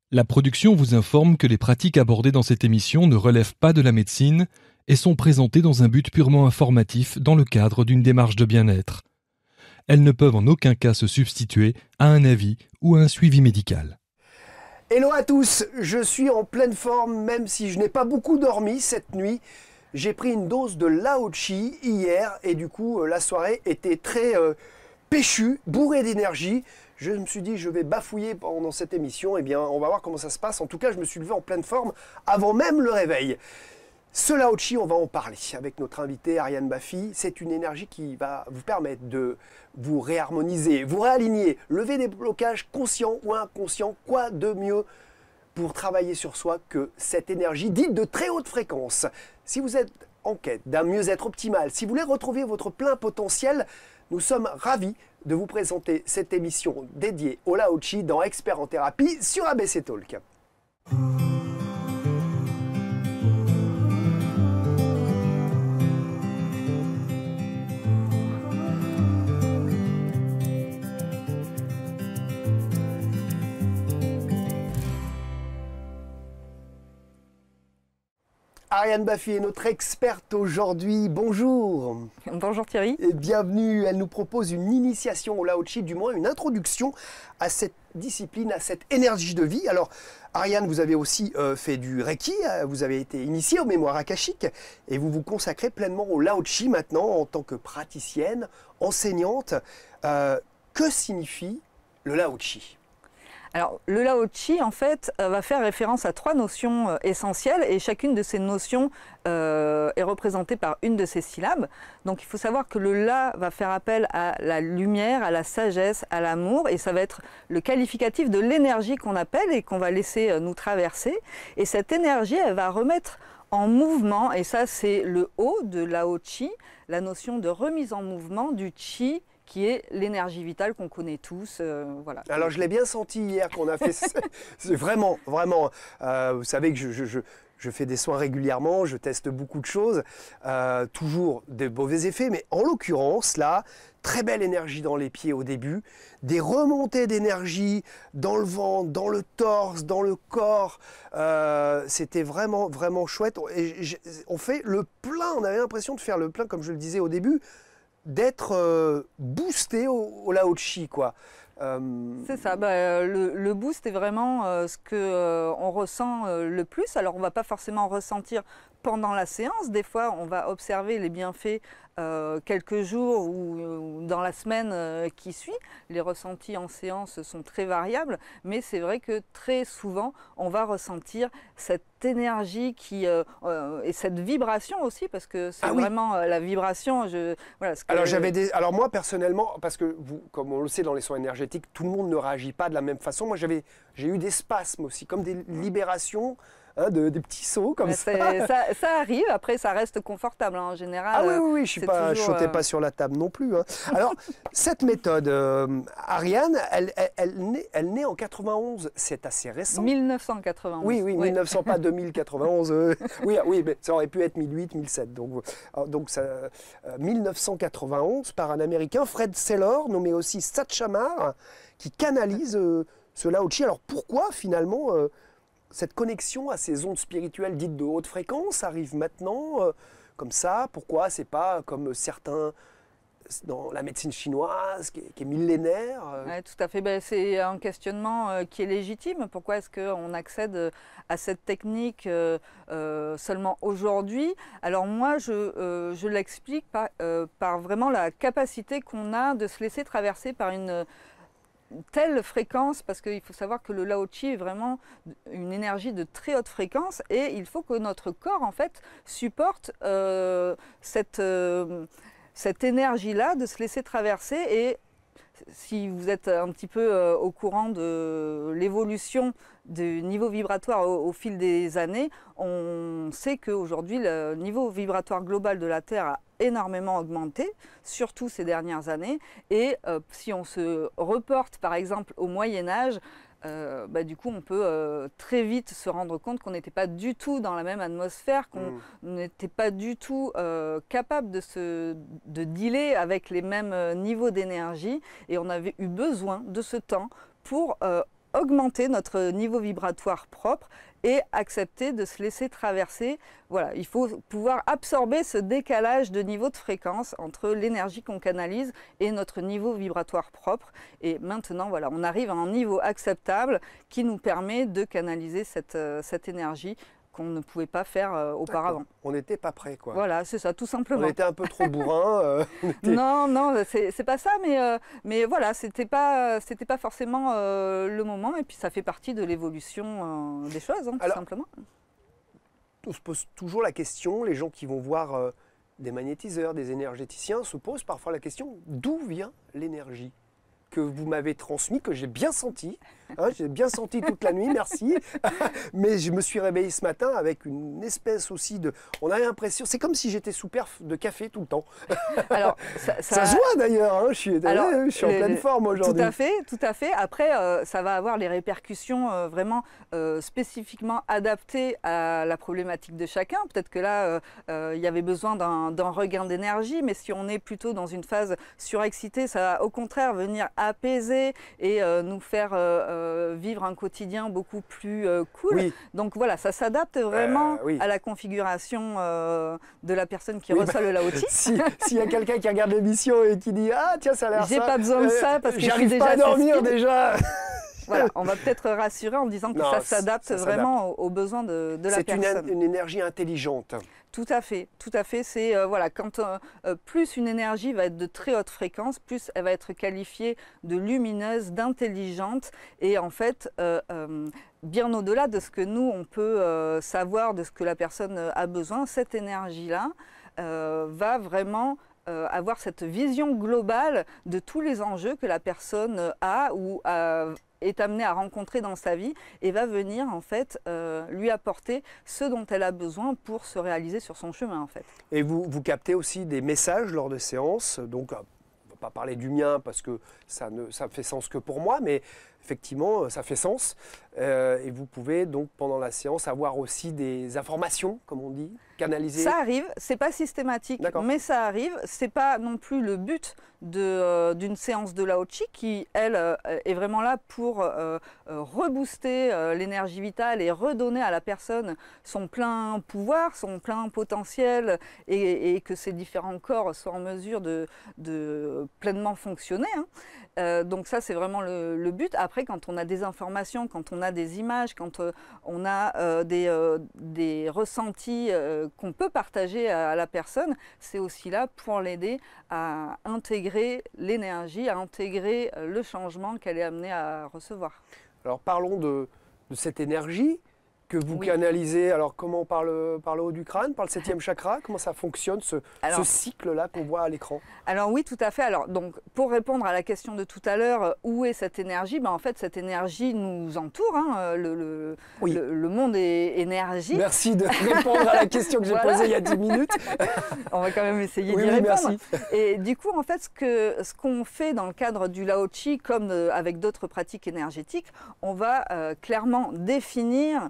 La production vous informe que les pratiques abordées dans cette émission ne relèvent pas de la médecine et sont présentées dans un but purement informatif dans le cadre d'une démarche de bien-être. Elles ne peuvent en aucun cas se substituer à un avis ou à un suivi médical. Hello à tous, je suis en pleine forme même si je n'ai pas beaucoup dormi cette nuit. J'ai pris une dose de Lao-Chi hier et du coup la soirée était très péchue, bourrée d'énergie. Je me suis dit je vais bafouiller pendant cette émission, eh bien on va voir comment ça se passe. En tout cas je me suis levé en pleine forme avant même le réveil. Ce Lao-Chi, on va en parler avec notre invité Ariane Baffy. C'est une énergie qui va vous permettre de vous réharmoniser, vous réaligner, lever des blocages conscients ou inconscients. Quoi de mieux pour travailler sur soi que cette énergie dite de très haute fréquence? Si vous êtes en quête d'un mieux-être optimal, si vous voulez retrouver votre plein potentiel, nous sommes ravis de vous présenter cette émission dédiée au Lao-Chi dans Expert en thérapie sur ABC Talk. Ariane Baffy est notre experte aujourd'hui. Bonjour. Bonjour Thierry. Et bienvenue. Elle nous propose une initiation au Lao-Chi, du moins une introduction à cette discipline, à cette énergie de vie. Alors, Ariane, vous avez aussi fait du Reiki, vous avez été initiée aux mémoires akashiques et vous vous consacrez pleinement au Lao-Chi maintenant en tant que praticienne, enseignante. Que signifie le Lao-Chi ? Alors, le Lao-Chi, en fait, va faire référence à trois notions essentielles et chacune de ces notions est représentée par une de ces syllabes. Donc, il faut savoir que le La va faire appel à la lumière, à la sagesse, à l'amour et ça va être le qualificatif de l'énergie qu'on appelle et qu'on va laisser nous traverser. Et cette énergie, elle va remettre en mouvement, et ça, c'est le O de Lao-Chi, la notion de remise en mouvement du Chi, qui est l'énergie vitale qu'on connaît tous. Voilà. Alors je l'ai bien senti hier qu'on a fait, c'est vraiment, vous savez que je fais des soins régulièrement, je teste beaucoup de choses, toujours des mauvais effets, mais en l'occurrence là, très belle énergie dans les pieds au début, des remontées d'énergie dans le ventre, dans le torse, dans le corps, c'était vraiment chouette. Et on fait le plein, on avait l'impression de faire le plein comme je le disais au début, d'être boosté au Lao-Chi, quoi. C'est ça, le boost est vraiment ce qu'on ressent le plus. Alors on ne va pas forcément ressentir pendant la séance, des fois on va observer les bienfaits quelques jours ou dans la semaine qui suit. Les ressentis en séance sont très variables, mais c'est vrai que très souvent on va ressentir cette énergie et cette vibration aussi, parce que c'est vraiment la vibration. Voilà, Alors moi personnellement, parce que vous, comme on le sait dans les soins énergétiques, tout le monde ne réagit pas de la même façon. Moi j'ai eu des spasmes aussi, comme des libérations. Des petits sauts comme ça. Ça arrive, après ça reste confortable en général. Ah oui, je ne sautais pas sur la table non plus. Alors, cette méthode, Ariane, elle naît en 91, c'est assez récent. 1991. Oui, 1900, pas 2091. Oui, mais ça aurait pu être 1008, 1007. Donc 1991 par un Américain, Fred Saylor, nommé aussi Satchamar, qui canalise ce Lao-Chi. Alors pourquoi finalement cette connexion à ces ondes spirituelles dites de haute fréquence arrive maintenant comme ça? Pourquoi c'est pas comme certains dans la médecine chinoise qui est millénaire? Oui, tout à fait. C'est un questionnement qui est légitime. Pourquoi est-ce qu'on accède à cette technique seulement aujourd'hui? Alors moi, je l'explique par vraiment la capacité qu'on a de se laisser traverser par une telle fréquence, parce qu'il faut savoir que le Lao-Chi est vraiment une énergie de très haute fréquence et il faut que notre corps en fait supporte cette énergie-là de se laisser traverser. Et si vous êtes un petit peu au courant de l'évolution du niveau vibratoire au fil des années, on sait qu'aujourd'hui le niveau vibratoire global de la Terre a énormément augmenté, surtout ces dernières années. Et si on se reporte par exemple au Moyen-Âge, du coup on peut très vite se rendre compte qu'on n'était pas du tout dans la même atmosphère, qu'on n'était pas du tout capable de dealer avec les mêmes niveaux d'énergie, et on avait eu besoin de ce temps pour augmenter notre niveau vibratoire propre et accepter de se laisser traverser. Voilà, il faut pouvoir absorber ce décalage de niveau de fréquence entre l'énergie qu'on canalise et notre niveau vibratoire propre. Et maintenant, voilà, on arrive à un niveau acceptable qui nous permet de canaliser cette énergie qu'on ne pouvait pas faire auparavant. On n'était pas prêt, quoi. Voilà, c'est ça, tout simplement. On était un peu trop bourrin. Non, non, c'est pas ça, mais voilà, c'était pas forcément le moment, et puis ça fait partie de l'évolution des choses, hein, tout simplement. On se pose toujours la question, les gens qui vont voir des magnétiseurs, des énergéticiens, se posent parfois la question, d'où vient l'énergie que vous m'avez transmis, que j'ai bien senti. Hein, j'ai bien senti toute la nuit, merci. Mais je me suis réveillé ce matin avec une espèce aussi de... On a l'impression... C'est comme si j'étais sous perf de café tout le temps. Alors, ça se voit d'ailleurs. Hein, je suis en pleine forme aujourd'hui. Tout à fait. Après, ça va avoir les répercussions vraiment spécifiquement adaptées à la problématique de chacun. Peut-être que là, il y avait besoin d'un regain d'énergie, mais si on est plutôt dans une phase surexcitée, ça va au contraire venir apaiser et nous faire vivre un quotidien beaucoup plus cool. Oui. Donc voilà, ça s'adapte vraiment à la configuration de la personne qui reçoit le Lao Chi. S'il y a quelqu'un qui regarde l'émission et qui dit « Ah tiens, ça a l'air ça », j'ai pas besoin de ça parce que j'arrive pas à dormir déjà. Voilà, on va peut-être rassurer en disant que ça s'adapte vraiment aux besoins de la personne. C'est une énergie intelligente. Tout à fait. C'est voilà, quand plus une énergie va être de très haute fréquence, plus elle va être qualifiée de lumineuse, d'intelligente, et en fait, bien au-delà de ce que nous on peut savoir de ce que la personne a besoin, cette énergie-là va vraiment avoir cette vision globale de tous les enjeux que la personne a ou est amenée à rencontrer dans sa vie et va venir en fait lui apporter ce dont elle a besoin pour se réaliser sur son chemin en fait. Et vous captez aussi des messages lors de séances, donc on ne va pas parler du mien parce que ça fait sens que pour moi, mais effectivement ça fait sens et vous pouvez donc pendant la séance avoir aussi des informations comme on dit, canaliser. Ça arrive, c'est pas systématique, mais ça arrive, c'est pas non plus le but d'une séance de Lao Chi qui, elle, est vraiment là pour rebooster l'énergie vitale et redonner à la personne son plein pouvoir, son plein potentiel et que ses différents corps soient en mesure de pleinement fonctionner. Hein. Donc ça, c'est vraiment le but. Après, quand on a des informations, quand on a des images, quand on a des ressentis qu'on peut partager à la personne, c'est aussi là pour l'aider à intégrer l'énergie, à intégrer le changement qu'elle est amenée à recevoir. Alors parlons de cette énergie que vous canalisez. Alors comment par le haut du crâne, par le 7e chakra, comment ça fonctionne ce cycle-là qu'on voit à l'écran? Alors oui, tout à fait. Alors donc pour répondre à la question de tout à l'heure, où est cette énergie? En fait, cette énergie nous entoure. Hein, le monde est énergie. Merci de répondre à la question que j'ai posée il y a 10 minutes. On va quand même essayer d'y répondre. Merci. Et du coup, en fait, ce qu'on fait dans le cadre du Lao Chi, comme avec d'autres pratiques énergétiques, on va clairement définir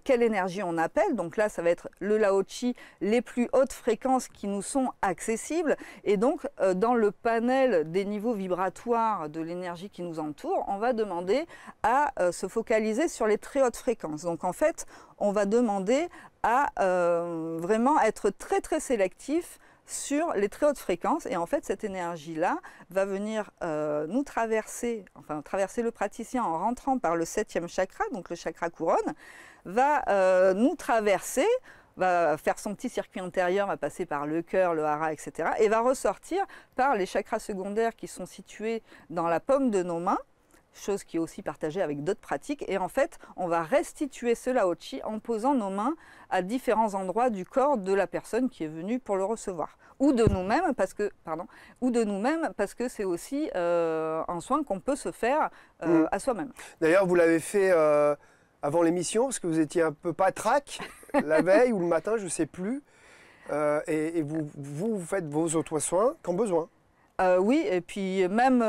quelle énergie on appelle. Donc là, ça va être le Lao Chi, les plus hautes fréquences qui nous sont accessibles. Et donc, dans le panel des niveaux vibratoires de l'énergie qui nous entoure, on va demander à se focaliser sur les très hautes fréquences. Donc en fait, on va demander à vraiment être très très sélectif sur les très hautes fréquences. Et en fait, cette énergie-là va venir nous traverser le praticien en rentrant par le 7e chakra, donc le chakra couronne, va nous traverser, va faire son petit circuit intérieur, va passer par le cœur, le hara, etc. et va ressortir par les chakras secondaires qui sont situés dans la paume de nos mains, chose qui est aussi partagée avec d'autres pratiques. Et en fait, on va restituer ce Lao Chi en posant nos mains à différents endroits du corps de la personne qui est venue pour le recevoir. Ou de nous-mêmes, parce que c'est aussi un soin qu'on peut se faire à soi-même. D'ailleurs, vous l'avez fait avant l'émission, parce que vous étiez un peu patraque la veille ou le matin, je ne sais plus. Et vous faites vos auto-soins quand besoin. Oui, et puis même,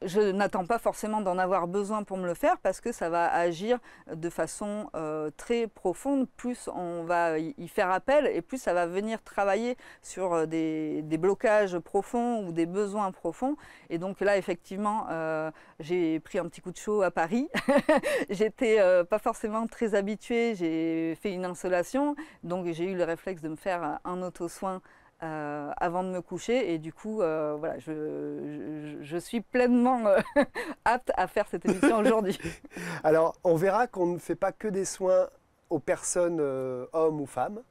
je n'attends pas forcément d'en avoir besoin pour me le faire parce que ça va agir de façon très profonde. Plus on va y faire appel et plus ça va venir travailler sur des blocages profonds ou des besoins profonds. Et donc là, effectivement, j'ai pris un petit coup de chaud à Paris. J'étais pas forcément très habituée, j'ai fait une insolation, donc j'ai eu le réflexe de me faire un auto-soin avant de me coucher et du coup voilà, je suis pleinement apte à faire cette émission aujourd'hui. Alors, on verra qu'on ne fait pas que des soins aux personnes, hommes ou femmes,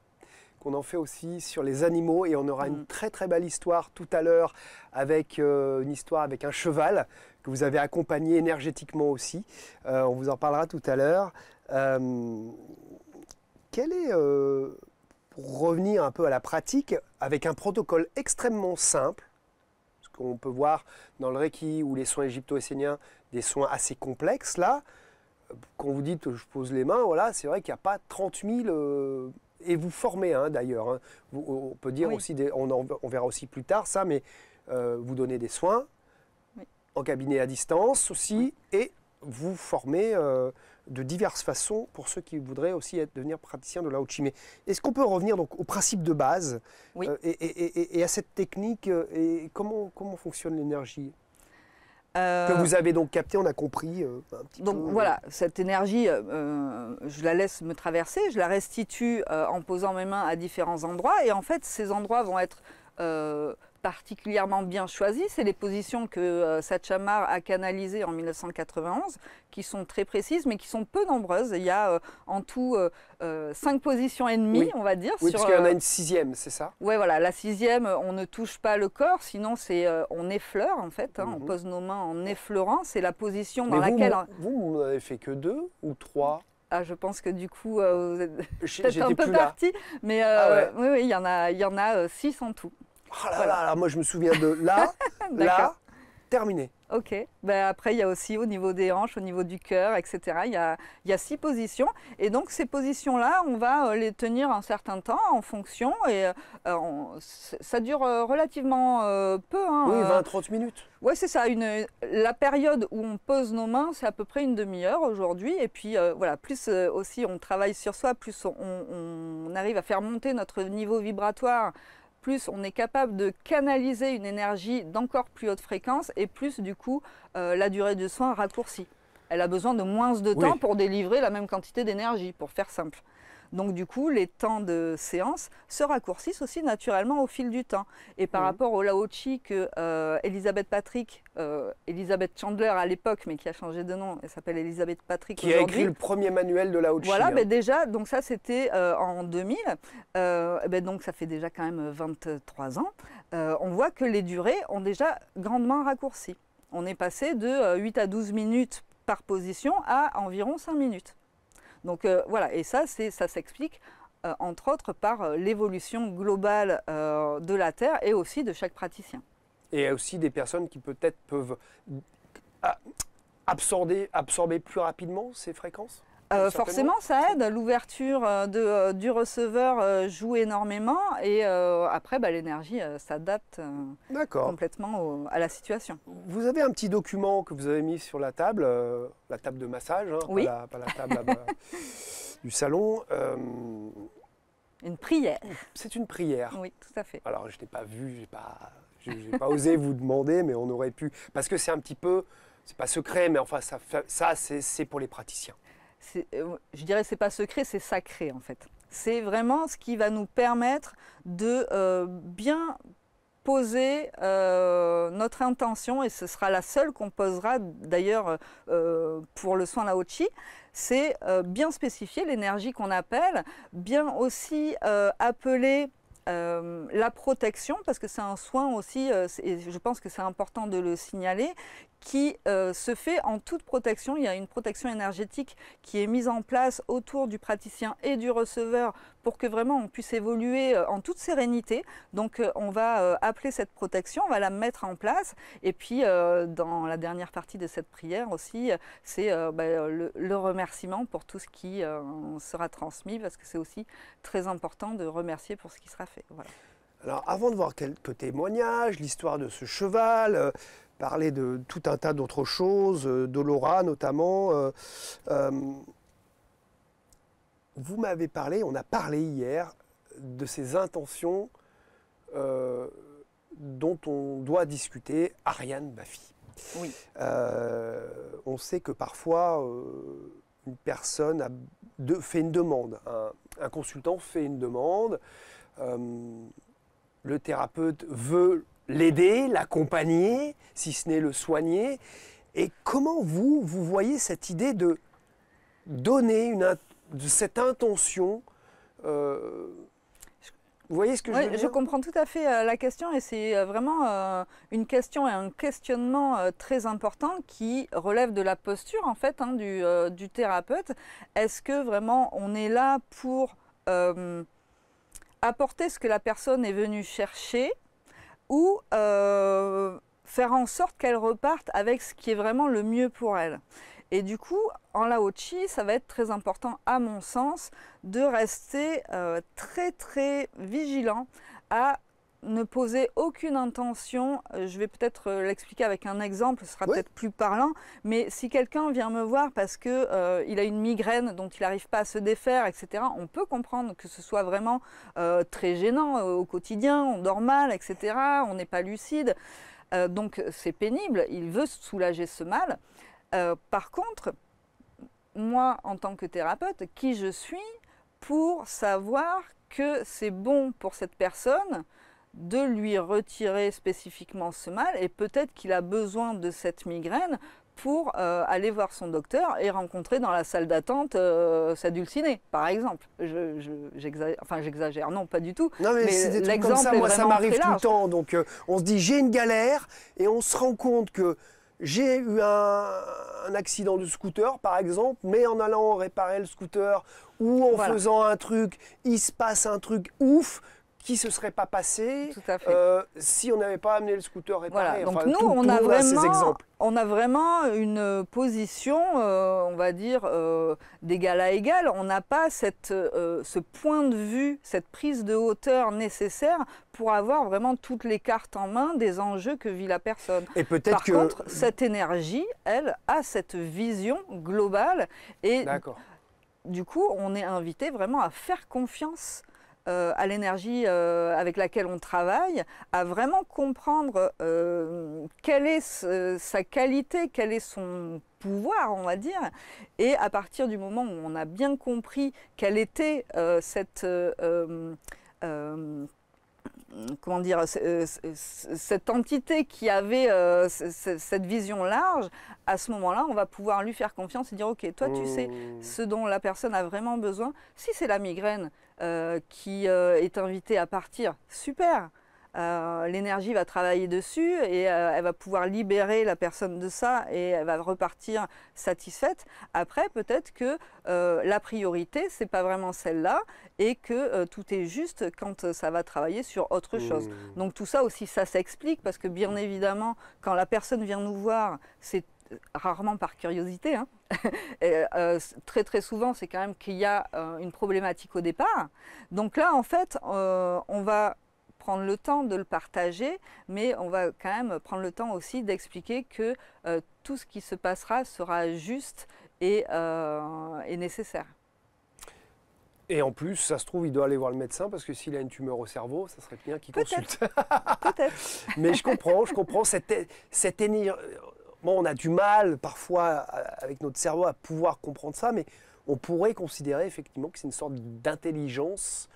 qu'on en fait aussi sur les animaux et on aura une très très belle histoire tout à l'heure avec une histoire avec un cheval que vous avez accompagné énergétiquement aussi. On vous en parlera tout à l'heure. Quel est... pour revenir un peu à la pratique, avec un protocole extrêmement simple, ce qu'on peut voir dans le Reiki ou les soins égypto-esséniens, des soins assez complexes, là, quand vous dites je pose les mains, voilà, c'est vrai qu'il n'y a pas 30 000, et vous formez d'ailleurs, hein. On peut dire aussi, on verra aussi plus tard ça, mais vous donnez des soins, en cabinet à distance aussi, et vous formez de diverses façons pour ceux qui voudraient aussi devenir praticiens de Lao Chi. Mais est-ce qu'on peut revenir donc au principe de base et à cette technique et comment fonctionne l'énergie que vous avez donc captée, on a compris un petit donc peu. Voilà, cette énergie, je la laisse me traverser, je la restitue en posant mes mains à différents endroits et en fait ces endroits vont être particulièrement bien choisis. C'est les positions que Satchamar a canalisées en 1991, qui sont très précises, mais qui sont peu nombreuses. Il y a en tout 5 positions et demie, on va dire. Oui, parce qu'il y en a une 6e, c'est ça? Oui, voilà. La 6e, on ne touche pas le corps, sinon on effleure, en fait. Hein, on pose nos mains en effleurant. C'est la position dans laquelle... Vous n'avez fait que 2 ou 3? Ah, je pense que du coup, vous êtes peut-être un peu parti. Mais oui, il y en a 6 en tout. Oh là là, moi je me souviens de là, là, terminé. Ok. Ben après, il y a aussi au niveau des hanches, au niveau du cœur, etc. Il y a 6 positions. Et donc, ces positions-là, on va les tenir un certain temps en fonction. Et ça dure relativement peu. Hein, oui, 20-30 minutes. Oui, c'est ça. La période où on pose nos mains, c'est à peu près une demi-heure aujourd'hui. Et puis, voilà, plus aussi on travaille sur soi, plus on arrive à faire monter notre niveau vibratoire, plus on est capable de canaliser une énergie d'encore plus haute fréquence et plus du coup la durée de soin raccourcie. Elle a besoin de moins de temps pour délivrer la même quantité d'énergie, pour faire simple. Donc du coup, les temps de séance se raccourcissent aussi naturellement au fil du temps. Et par rapport au Lao Chi que Elisabeth Patrick, Elisabeth Chandler à l'époque, mais qui a changé de nom, elle s'appelle Elisabeth Patrick qui a écrit le premier manuel de Lao Chi. Voilà, ben déjà, donc ça c'était en 2000, donc ça fait déjà quand même 23 ans. On voit que les durées ont déjà grandement raccourci. On est passé de 8 à 12 minutes par position à environ 5 minutes. Donc voilà, et ça s'explique entre autres par l'évolution globale de la Terre et aussi de chaque praticien. Et aussi des personnes qui peut-être peuvent absorber plus rapidement ces fréquences. Forcément, ça aide. L'ouverture du receveur joue énormément et après, l'énergie s'adapte complètement à la situation. Vous avez un petit document que vous avez mis sur la table de massage, hein, oui. pas la table du salon. Une prière. C'est une prière. Oui, tout à fait. Alors, je n'ai pas vu, je n'ai pas osé vous demander, mais on aurait pu. Parce que c'est un petit peu, c'est pas secret, mais enfin, ça c'est pour les praticiens. Je dirais que ce n'est pas secret, c'est sacré en fait. C'est vraiment ce qui va nous permettre de bien poser notre intention, et ce sera la seule qu'on posera d'ailleurs pour le soin Lao Chi. C'est bien spécifier l'énergie qu'on appelle, bien aussi appeler la protection, parce que c'est un soin aussi, et je pense que c'est important de le signaler, qui se fait en toute protection. Il y a une protection énergétique qui est mise en place autour du praticien et du receveur pour que vraiment on puisse évoluer en toute sérénité. Donc on va appeler cette protection, on va la mettre en place. Et puis dans la dernière partie de cette prière aussi, c'est le remerciement pour tout ce qui sera transmis, parce que c'est aussi très important de remercier pour ce qui sera fait. Voilà. Alors, avant de voir quelques témoignages, l'histoire de ce cheval, parler de tout un tas d'autres choses, d'Olora notamment, vous m'avez parlé, on a parlé hier, de ces intentions dont on doit discuter, Ariane Baffy. Oui. On sait que parfois, une personne fait une demande, un consultant fait une demande, le thérapeute veut l'aider, l'accompagner, si ce n'est le soigner. Et comment vous voyez cette idée de donner de cette intention vous voyez ce que je veux dire ? Je comprends tout à fait la question, et c'est vraiment une question et un questionnement très important qui relève de la posture en fait du thérapeute. Est-ce que vraiment on est là pour apporter ce que la personne est venue chercher, ou faire en sorte qu'elle reparte avec ce qui est vraiment le mieux pour elle? Et du coup, en Lao-Chi, ça va être très important, à mon sens, de rester très très vigilant à ne poser aucune intention. Je vais peut-être l'expliquer avec un exemple, ce sera peut-être plus parlant, mais si quelqu'un vient me voir parce qu'il a une migraine dont il n'arrive pas à se défaire, etc., on peut comprendre que ce soit vraiment très gênant au quotidien, on dort mal, etc., on n'est pas lucide, donc c'est pénible, il veut soulager ce mal. Par contre, moi, en tant que thérapeute, qui je suis pour savoir que c'est bon pour cette personne de lui retirer spécifiquement ce mal, et peut-être qu'il a besoin de cette migraine pour aller voir son docteur et rencontrer dans la salle d'attente sa dulcinée, par exemple. J'exagère, non, pas du tout. Non, mais c'est des trucs comme ça, moi ça m'arrive tout le temps. Donc on se dit j'ai une galère, et on se rend compte que j'ai eu un accident de scooter, par exemple, mais en allant réparer le scooter ou en faisant un truc, il se passe un truc ouf qui ne se serait pas passé si on n'avait pas amené le scooter réparé. Voilà. Donc enfin, nous, on a vraiment une position, on va dire, d'égal à égal. On n'a pas ce point de vue, cette prise de hauteur nécessaire pour avoir vraiment toutes les cartes en main des enjeux que vit la personne. Et peut-être Par contre, cette énergie, elle, a cette vision globale. Et du coup, on est invité vraiment à faire confiance à l'énergie avec laquelle on travaille, à vraiment comprendre quelle est sa qualité, quel est son pouvoir, on va dire, et à partir du moment où on a bien compris quelle était comment dire, cette entité qui avait cette vision large, à ce moment-là, on va pouvoir lui faire confiance et dire « Ok, toi, tu sais ce dont la personne a vraiment besoin. Si c'est la migraine qui est invitée à partir, super. L'énergie va travailler dessus et elle va pouvoir libérer la personne de ça et elle va repartir satisfaite. Après, peut-être que la priorité, c'est pas vraiment celle-là et que tout est juste quand ça va travailler sur autre chose. Donc tout ça aussi, ça s'explique parce que bien évidemment, quand la personne vient nous voir, c'est rarement par curiosité, hein. Et, très très souvent, c'est quand même qu'il y a une problématique au départ. Donc là, en fait, on va prendre le temps de le partager, mais on va quand même prendre le temps aussi d'expliquer que tout ce qui se passera sera juste et nécessaire. Et en plus, ça se trouve, il doit aller voir le médecin parce que s'il a une tumeur au cerveau, ça serait bien qu'il consulte. Peut-être. Mais je comprends cette énergie. Bon, on a du mal parfois avec notre cerveau à pouvoir comprendre ça, mais on pourrait considérer effectivement que c'est une sorte d'intelligence,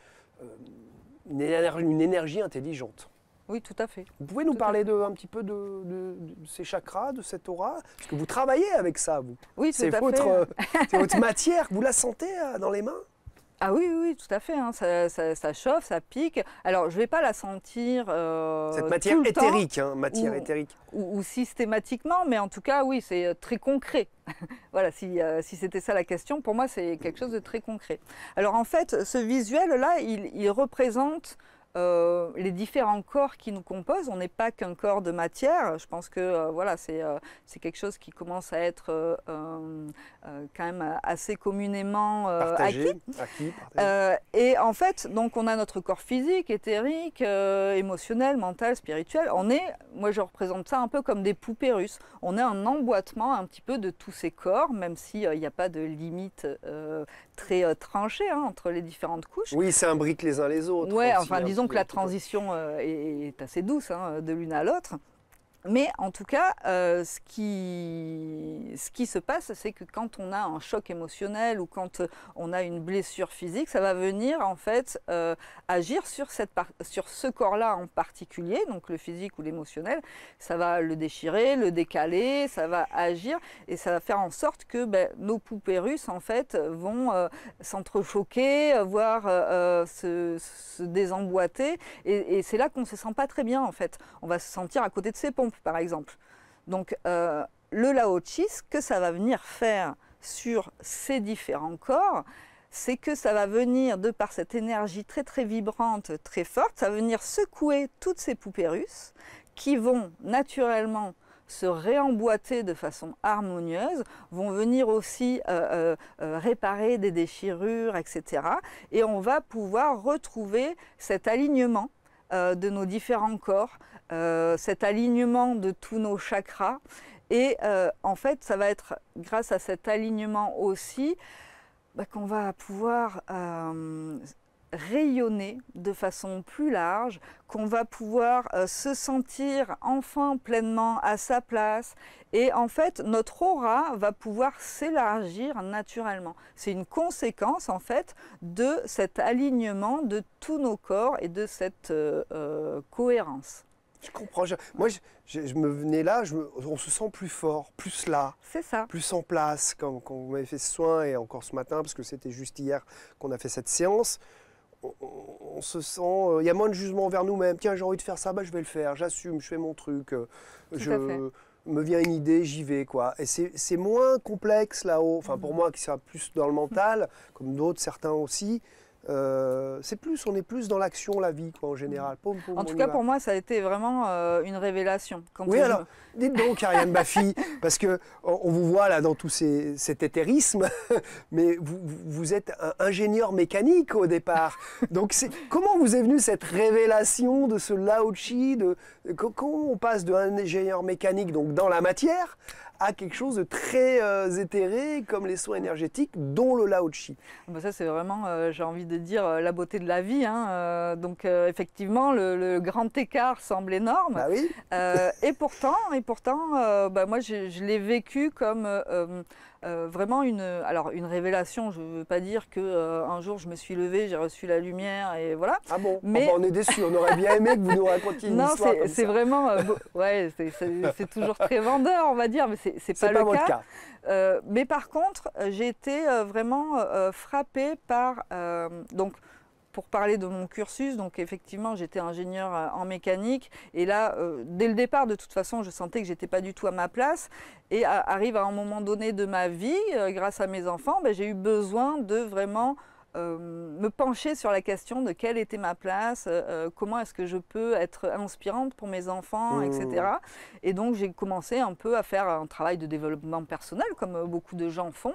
une énergie intelligente. Oui, tout à fait. Vous pouvez nous parler un petit peu de ces chakras, de cette aura? Parce que vous travaillez avec ça, vous. Oui, tout à fait. C'est votre matière, vous la sentez dans les mains? Ah oui, oui, tout à fait. Hein. Ça chauffe, ça pique. Alors, je ne vais pas la sentir cette matière éthérique, éthérique. Ou systématiquement, mais en tout cas, oui, c'est très concret. Voilà, si c'était ça la question, pour moi, c'est quelque chose de très concret. Alors, en fait, ce visuel-là, il représente les différents corps qui nous composent. On n'est pas qu'un corps de matière. Je pense que voilà, c'est quelque chose qui commence à être quand même assez communément acquis. Et en fait, donc on a notre corps physique, éthérique, émotionnel, mental, spirituel. Moi je représente ça un peu comme des poupées russes. On est un emboîtement un petit peu de tous ces corps, même s'il n'y a pas de limite très tranchée entre les différentes couches. Oui, ça imbrique les uns les autres. Ouais, enfin disons que la transition est assez douce de l'une à l'autre. Mais en tout cas, ce qui se passe, c'est que quand on a un choc émotionnel ou quand on a une blessure physique, ça va venir en fait agir sur ce corps-là en particulier, donc le physique ou l'émotionnel. Ça va le déchirer, le décaler, ça va agir et ça va faire en sorte que nos poupées russes en fait vont s'entrechoquer, voire se désemboîter. Et c'est là qu'on ne se sent pas très bien en fait. On va se sentir à côté de ses pompes, par exemple. Donc le Lao Chi, ce que ça va venir faire sur ces différents corps, c'est que ça va venir, de par cette énergie très très vibrante, très forte, ça va venir secouer toutes ces poupées russes qui vont naturellement se réemboîter de façon harmonieuse, vont venir aussi réparer des déchirures, etc. Et on va pouvoir retrouver cet alignement de nos différents corps, cet alignement de tous nos chakras. Et en fait, ça va être grâce à cet alignement aussi qu'on va pouvoir rayonner de façon plus large, qu'on va pouvoir se sentir enfin pleinement à sa place. Et en fait, notre aura va pouvoir s'élargir naturellement. C'est une conséquence en fait de cet alignement de tous nos corps et de cette cohérence. Je comprends. Moi, je me venais là, on se sent plus fort, plus là. C'est ça. Plus en place, comme quand vous m'avez fait ce soin et encore ce matin, parce que c'était juste hier qu'on a fait cette séance. On se sent, il y a moins de jugement envers nous-mêmes. Tiens, j'ai envie de faire ça, je vais le faire, j'assume, je fais mon truc. Me vient une idée, j'y vais, quoi. Et c'est moins complexe là-haut. Enfin, pour moi, qui sera plus dans le mental, comme d'autres, certains aussi. On est plus dans l'action, la vie, quoi, en général. En tout cas, pour moi, ça a été vraiment une révélation. Alors, dites donc, Ariane Baffy, parce que on vous voit là dans tout cet éthérisme, mais vous êtes un ingénieur mécanique au départ. Donc, comment vous est venue cette révélation de ce Lao Chi, comment on passe d'un ingénieur mécanique, donc dans la matière, à quelque chose de très éthéré comme les soins énergétiques, dont le Lao Chi. Ça, c'est vraiment, j'ai envie de dire, la beauté de la vie. Donc, effectivement, le grand écart semble énorme. Bah oui. Et pourtant, moi, je l'ai vécu comme vraiment une révélation. Je ne veux pas dire qu'un jour, je me suis levée, j'ai reçu la lumière et voilà. Ah bon, mais... on est déçus, on aurait bien aimé que vous nous racontiez une histoire comme ça. Non, c'est vraiment... c'est toujours très vendeur, on va dire, mais c'est pas le cas. Mais par contre, j'ai été vraiment frappée par... pour parler de mon cursus, donc effectivement, j'étais ingénieur en mécanique. Et là, dès le départ, de toute façon, je sentais que j'étais pas du tout à ma place. Et arrive à un moment donné de ma vie, grâce à mes enfants, j'ai eu besoin de vraiment me pencher sur la question de quelle était ma place, comment est-ce que je peux être inspirante pour mes enfants, etc. Et donc j'ai commencé un peu à faire un travail de développement personnel, comme beaucoup de gens font.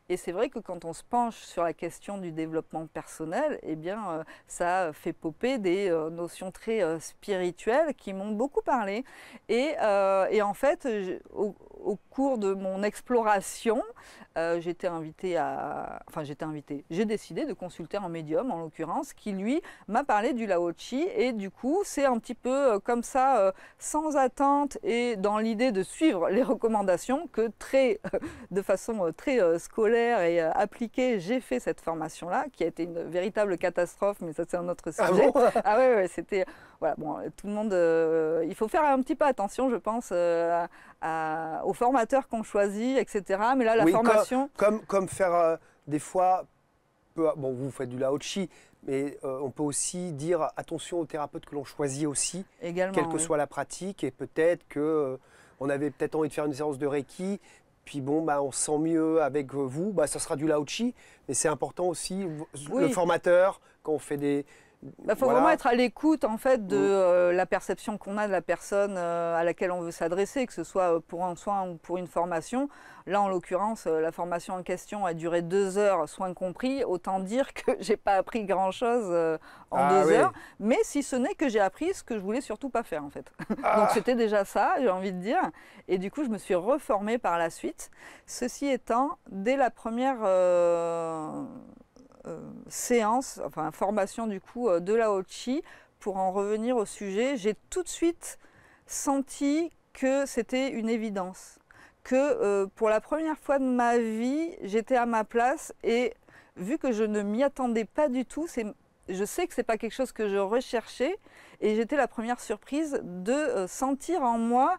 Et c'est vrai que quand on se penche sur la question du développement personnel, eh bien, ça fait popper des notions très spirituelles qui m'ont beaucoup parlé. Et en fait, au cours de mon exploration, j'ai décidé de consulter un médium, en l'occurrence, qui lui m'a parlé du Lao Chi. Et du coup, c'est un petit peu comme ça, sans attente et dans l'idée de suivre les recommandations, que de façon très scolaire et appliquée, j'ai fait cette formation-là, qui a été une véritable catastrophe, mais ça c'est un autre sujet. Ah ouais, c'était... Voilà, bon, tout le monde... il faut faire un petit peu attention, je pense, aux formateurs qu'on choisit, etc. Mais là, la formation... Comme faire des fois... Bon, vous faites du Lao Chi, mais on peut aussi dire attention aux thérapeutes que l'on choisit aussi, également, quelle que soit la pratique. Et peut-être qu'on avait peut-être envie de faire une séance de Reiki, puis on se sent mieux avec vous, ça sera du Lao Chi. Mais c'est important aussi, le formateur, quand on fait Il faut vraiment être à l'écoute en fait de la perception qu'on a de la personne à laquelle on veut s'adresser, que ce soit pour un soin ou pour une formation. Là, en l'occurrence, la formation en question a duré 2 heures, soins compris. Autant dire que j'ai pas appris grand-chose en 2 heures, mais si ce n'est que j'ai appris ce que je voulais surtout pas faire en fait. Donc c'était déjà ça, j'ai envie de dire. Et du coup, je me suis reformée par la suite. Ceci étant, dès la première séance, enfin formation du coup de Lao Chi, pour en revenir au sujet, j'ai tout de suite senti que c'était une évidence, que pour la première fois de ma vie, j'étais à ma place et vu que je ne m'y attendais pas du tout, je sais que c'est pas quelque chose que je recherchais et j'étais la première surprise de sentir en moi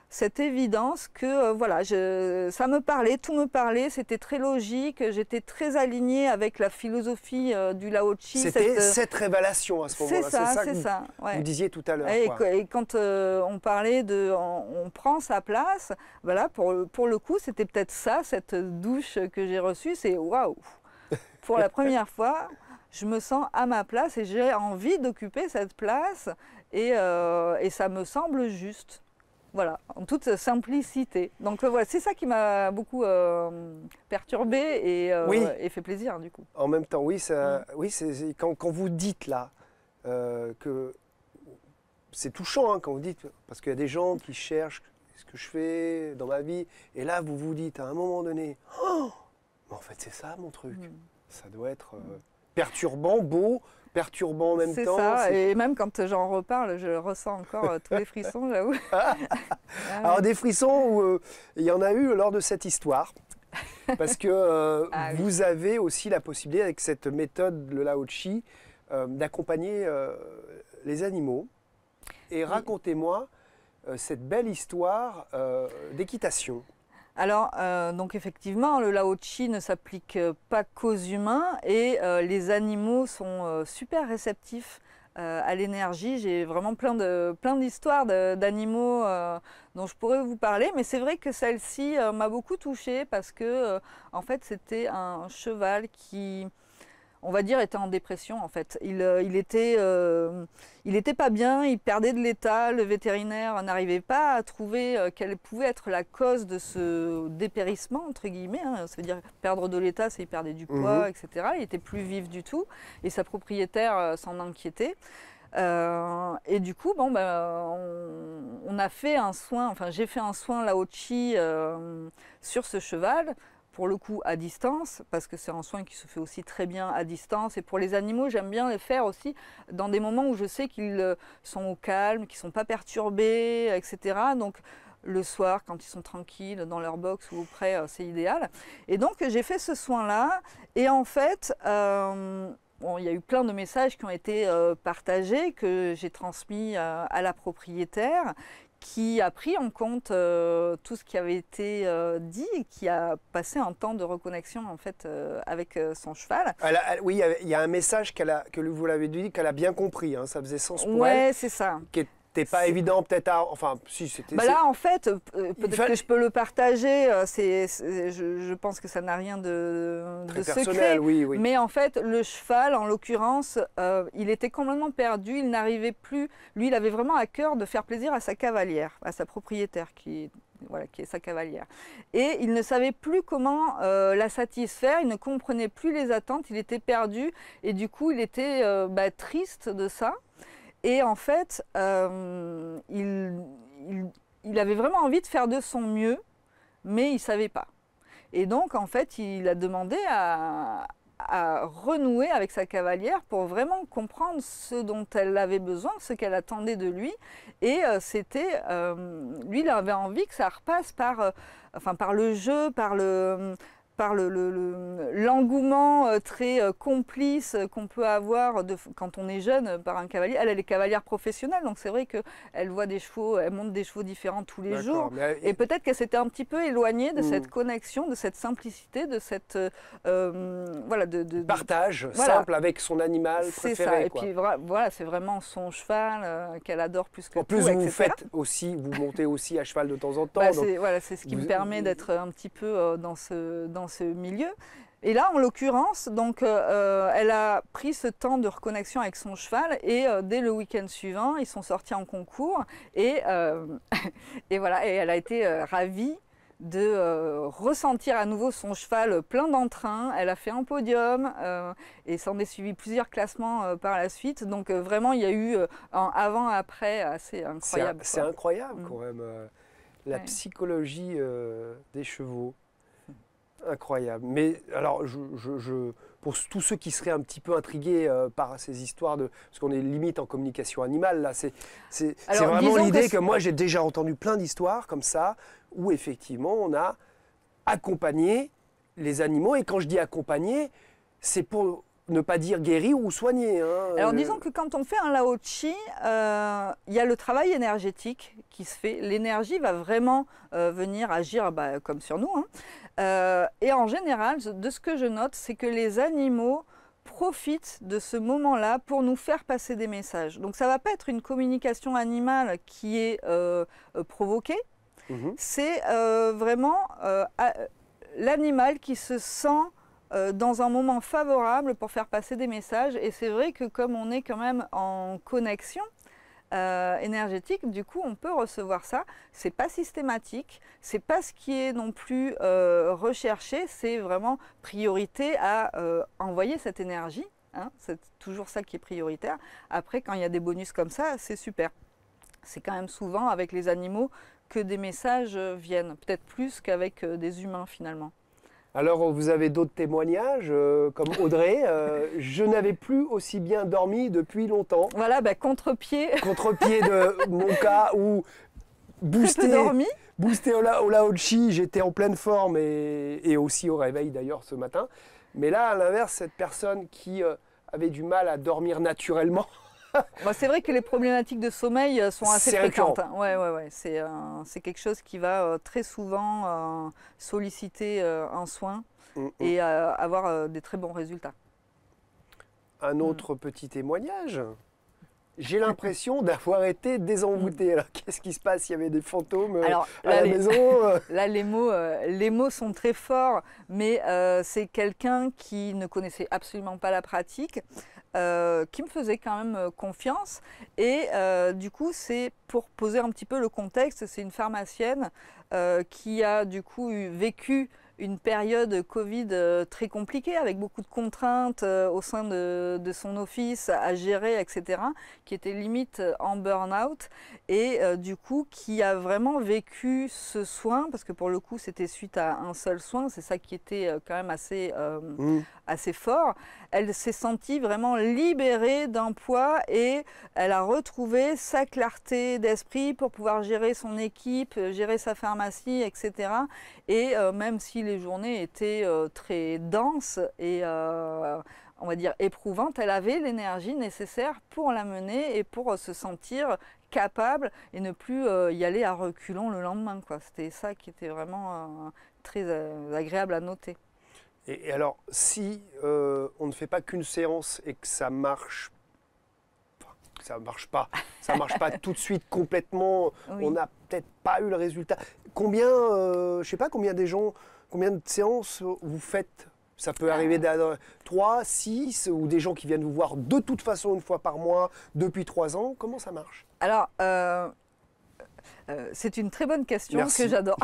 cette évidence que voilà, ça me parlait, tout me parlait, c'était très logique, j'étais très alignée avec la philosophie du Lao Chi. C'était cette révélation à ce moment-là, c'est ça que vous disiez tout à l'heure. Et quand on parlait de on prend sa place, voilà, pour le coup, c'était peut-être ça, cette douche que j'ai reçue, c'est waouh. Pour la première fois, je me sens à ma place et j'ai envie d'occuper cette place et ça me semble juste. Voilà, en toute simplicité. Donc voilà, c'est ça qui m'a beaucoup perturbée et fait plaisir du coup. En même temps, oui, quand vous dites là que c'est touchant quand vous dites, parce qu'il y a des gens qui cherchent ce que je fais dans ma vie, et là vous vous dites à un moment donné, oh, en fait c'est ça mon truc. Ça doit être perturbant, beau, perturbant en même temps. C'est ça, et même quand j'en reparle, je ressens encore tous les frissons, j'avoue. Alors des frissons, où il y en a eu lors de cette histoire, parce que vous avez aussi la possibilité, avec cette méthode, le Lao Chi, d'accompagner les animaux. Et racontez-moi cette belle histoire d'équitation. Alors, donc effectivement, le Lao Chi ne s'applique pas qu'aux humains et les animaux sont super réceptifs à l'énergie. J'ai vraiment plein d'histoires d'animaux dont je pourrais vous parler, mais c'est vrai que celle-ci m'a beaucoup touchée parce que en fait, c'était un cheval qui, on va dire, était en dépression en fait. Il était pas bien, il perdait de l'état, le vétérinaire n'arrivait pas à trouver quelle pouvait être la cause de ce dépérissement, entre guillemets. Ça veut dire perdre de l'état, c'est il perdait du poids, etc. Il était plus vif du tout et sa propriétaire s'en inquiétait. Et du coup, bon, on a fait un soin, enfin j'ai fait un soin Lao Chi sur ce cheval. Pour le coup à distance, parce que c'est un soin qui se fait aussi très bien à distance. Et pour les animaux, j'aime bien les faire aussi dans des moments où je sais qu'ils sont au calme, qu'ils ne sont pas perturbés, etc. Donc le soir, quand ils sont tranquilles dans leur box ou auprès, c'est idéal. Et donc j'ai fait ce soin-là. Et en fait, bon, il y a eu plein de messages qui ont été partagés, que j'ai transmis à la propriétaire, qui a pris en compte tout ce qui avait été dit et qui a passé un temps de reconnexion en fait avec son cheval. Oui, il y a un message que vous l'avez dit, qu'elle a bien compris, hein, ça faisait sens pour elle. Ouais, c'est ça. C'était pas évident peut-être à... Enfin, si, c'était... Là, en fait, peut-être que je peux le partager, je pense que ça n'a rien de secret. Oui. Mais en fait, le cheval, en l'occurrence, il était complètement perdu, il n'arrivait plus... Lui, il avait vraiment à cœur de faire plaisir à sa cavalière, à sa propriétaire qui est sa cavalière. Et il ne savait plus comment la satisfaire, il ne comprenait plus les attentes, il était perdu et du coup, il était triste de ça. Et en fait, il avait vraiment envie de faire de son mieux, mais il ne savait pas. Et donc, en fait, il a demandé à renouer avec sa cavalière pour vraiment comprendre ce dont elle avait besoin, ce qu'elle attendait de lui. Et lui, il avait envie que ça repasse par le jeu, par l'engouement très complice qu'on peut avoir quand on est jeune par un cavalier. Elle est cavalière professionnelle, donc c'est vrai qu'elle voit des chevaux, elle monte des chevaux différents tous les jours. Et peut-être qu'elle s'était un petit peu éloignée de cette connexion, de cette simplicité, de cette partage simple avec son animal préféré. C'est ça. Et puis voilà, c'est vraiment son cheval qu'elle adore plus que tout. En plus, vous montez aussi à cheval de temps en temps. C'est ce qui me permet d'être un petit peu dans ce milieu. Et là, en l'occurrence, donc, elle a pris ce temps de reconnexion avec son cheval et dès le week-end suivant, ils sont sortis en concours et, et voilà, et elle a été ravie de ressentir à nouveau son cheval plein d'entrain. Elle a fait un podium et s'en est suivi plusieurs classements par la suite. Donc vraiment, il y a eu un avant-après assez incroyable. C'est incroyable quand même, la Ouais. psychologie des chevaux. Incroyable. Mais alors, pour tous ceux qui seraient un petit peu intrigués par ces histoires de... Parce qu'on est limite en communication animale, là. C'est Alors, vraiment disons l'idée que que moi, j'ai déjà entendu plein d'histoires comme ça, où effectivement, on a accompagné les animaux. Et quand je dis accompagner, c'est pour ne pas dire guérir ou soigner. Hein. Alors disons que quand on fait un Lao Chi, il y a le travail énergétique qui se fait. L'énergie va vraiment venir agir comme sur nous. Hein. Et en général, de ce que je note, c'est que les animaux profitent de ce moment-là pour nous faire passer des messages. Donc ça ne va pas être une communication animale qui est provoquée, c'est vraiment l'animal qui se sent dans un moment favorable pour faire passer des messages. Et c'est vrai que comme on est quand même en connexion énergétique, du coup on peut recevoir ça. C'est pas systématique, c'est pas ce qui est non plus recherché, c'est vraiment priorité à envoyer cette énergie. Hein, c'est toujours ça qui est prioritaire. Après, quand il y a des bonus comme ça, c'est super. C'est quand même souvent avec les animaux que des messages viennent, peut-être plus qu'avec des humains finalement. Alors, vous avez d'autres témoignages, comme Audrey. Je n'avais plus aussi bien dormi depuis longtemps. Voilà, contre-pied. Contre-pied de mon cas où Très peu dormi. boosté au Lao Chi, j'étais en pleine forme et aussi au réveil d'ailleurs ce matin. Mais là, à l'inverse, cette personne qui avait du mal à dormir naturellement. C'est vrai que les problématiques de sommeil sont assez C'est fréquentes. récurrent. Ouais. C'est quelque chose qui va très souvent solliciter un soin et avoir des très bons résultats. Un autre petit témoignage. J'ai l'impression d'avoir été désenvoûté. Alors, qu'est-ce qui se passe? Il y avait des fantômes Alors, à la maison. Là, les mots sont très forts, mais c'est quelqu'un qui ne connaissait absolument pas la pratique, qui me faisait quand même confiance. Et du coup, c'est pour poser un petit peu le contexte, c'est une pharmacienne qui a du coup vécu une période Covid très compliquée, avec beaucoup de contraintes au sein de son office à gérer, etc., qui était limite en burn-out, et du coup qui a vraiment vécu ce soin, parce que pour le coup c'était suite à un seul soin, c'est ça qui était quand même assez fort. Elle s'est sentie vraiment libérée d'un poids et elle a retrouvé sa clarté d'esprit pour pouvoir gérer son équipe, gérer sa pharmacie, etc. Et même si les journées étaient très denses et on va dire éprouvantes, elle avait l'énergie nécessaire pour la mener et pour se sentir capable et ne plus y aller à reculons le lendemain, quoi. C'était ça qui était vraiment très agréable à noter. Et alors, si on ne fait pas qu'une séance et que ça marche pas tout de suite complètement, Oui. on n'a peut-être pas eu le résultat. Combien, je sais pas combien de séances vous faites? Ça peut arriver d'à 3, 6, ou des gens qui viennent vous voir de toute façon une fois par mois depuis 3 ans. Comment ça marche? Alors, c'est une très bonne question. Merci. Que j'adore.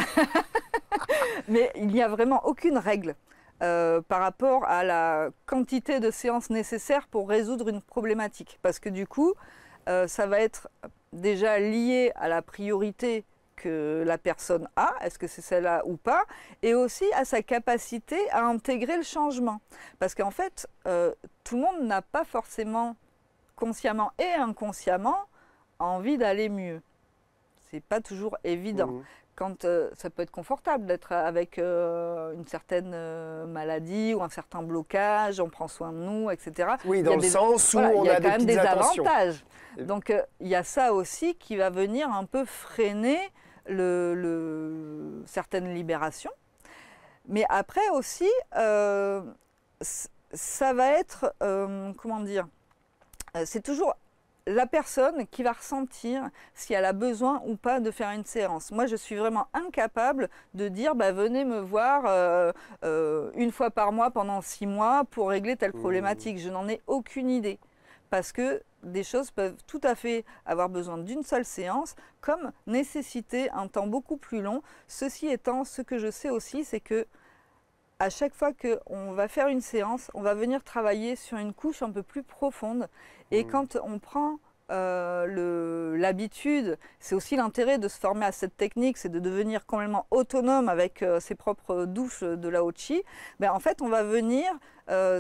Mais il n'y a vraiment aucune règle par rapport à la quantité de séances nécessaires pour résoudre une problématique. Parce que du coup, ça va être déjà lié à la priorité que la personne a, est-ce que c'est celle-là ou pas, et aussi à sa capacité à intégrer le changement. Parce qu'en fait, tout le monde n'a pas forcément consciemment et inconsciemment envie d'aller mieux. C'est pas toujours évident. Quand ça peut être confortable d'être avec une certaine maladie ou un certain blocage, on prend soin de nous, etc. Oui, dans le sens où on il y a a quand des même des petites attentions. avantages. Donc il y a ça aussi qui va venir un peu freiner certaines libérations. Mais après aussi, ça va être, comment dire, c'est toujours la personne qui va ressentir si elle a besoin ou pas de faire une séance. Moi, je suis vraiment incapable de dire bah, venez me voir une fois par mois pendant 6 mois pour régler telle problématique. Je n'en ai aucune idée. Parce que des choses peuvent tout à fait avoir besoin d'une seule séance, comme nécessiter un temps beaucoup plus long. Ceci étant, ce que je sais aussi, c'est que à chaque fois qu'on va faire une séance, on va venir travailler sur une couche un peu plus profonde. Et quand on prend l'habitude, c'est aussi l'intérêt de se former à cette technique, c'est de devenir complètement autonome avec ses propres douches de Lao Chi. Ben, en fait, on va venir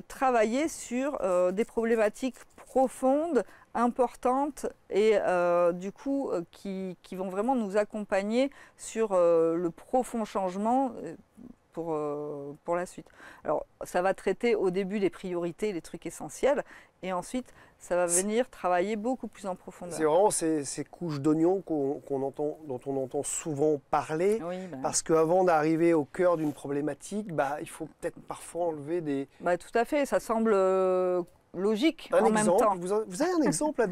travailler sur des problématiques profondes, importantes et du coup qui vont vraiment nous accompagner sur le profond changement pour la suite. Alors, ça va traiter au début les priorités, les trucs essentiels, et ensuite, ça va venir travailler beaucoup plus en profondeur. C'est vraiment ces couches d'oignons dont on entend souvent parler, Oui, parce qu'avant d'arriver au cœur d'une problématique, il faut peut-être parfois enlever des... Tout à fait, ça semble logique en même temps. Vous avez un exemple là,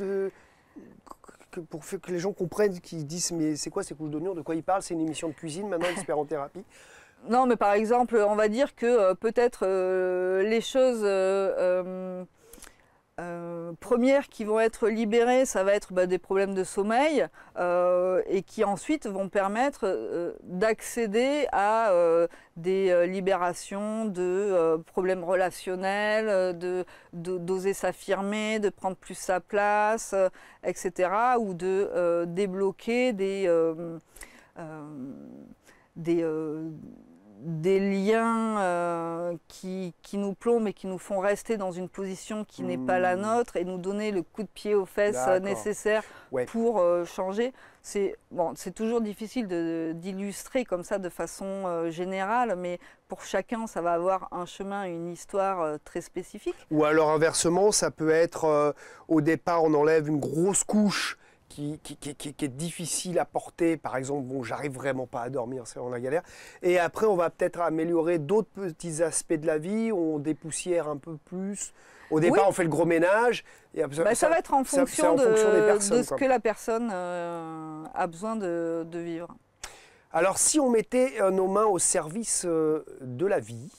pour que les gens comprennent, qui disent mais c'est quoi ces couches d'oignons, de quoi ils parlent, c'est une émission de cuisine maintenant, Expéranthérapie. Non, mais par exemple, on va dire que peut-être les choses premières qui vont être libérées, ça va être des problèmes de sommeil et qui ensuite vont permettre d'accéder à des libérations de problèmes relationnels, d'oser s'affirmer, de prendre plus sa place, etc. Ou de débloquer des liens qui nous plombent et qui nous font rester dans une position qui n'est pas la nôtre et nous donner le coup de pied aux fesses nécessaire pour changer. C'est toujours difficile d'illustrer comme ça de façon générale, mais pour chacun, ça va avoir un chemin, une histoire très spécifique. Ou alors inversement, ça peut être au départ, on enlève une grosse couche qui est difficile à porter. Par exemple, j'arrive vraiment pas à dormir, c'est vraiment la galère. Et après, on va peut-être améliorer d'autres petits aspects de la vie, on dépoussière un peu plus. Au départ, on fait le gros ménage. Et après, ça va être en fonction, des personnes, de ce que la personne a besoin de vivre. Alors, si on mettait nos mains au service de la vie,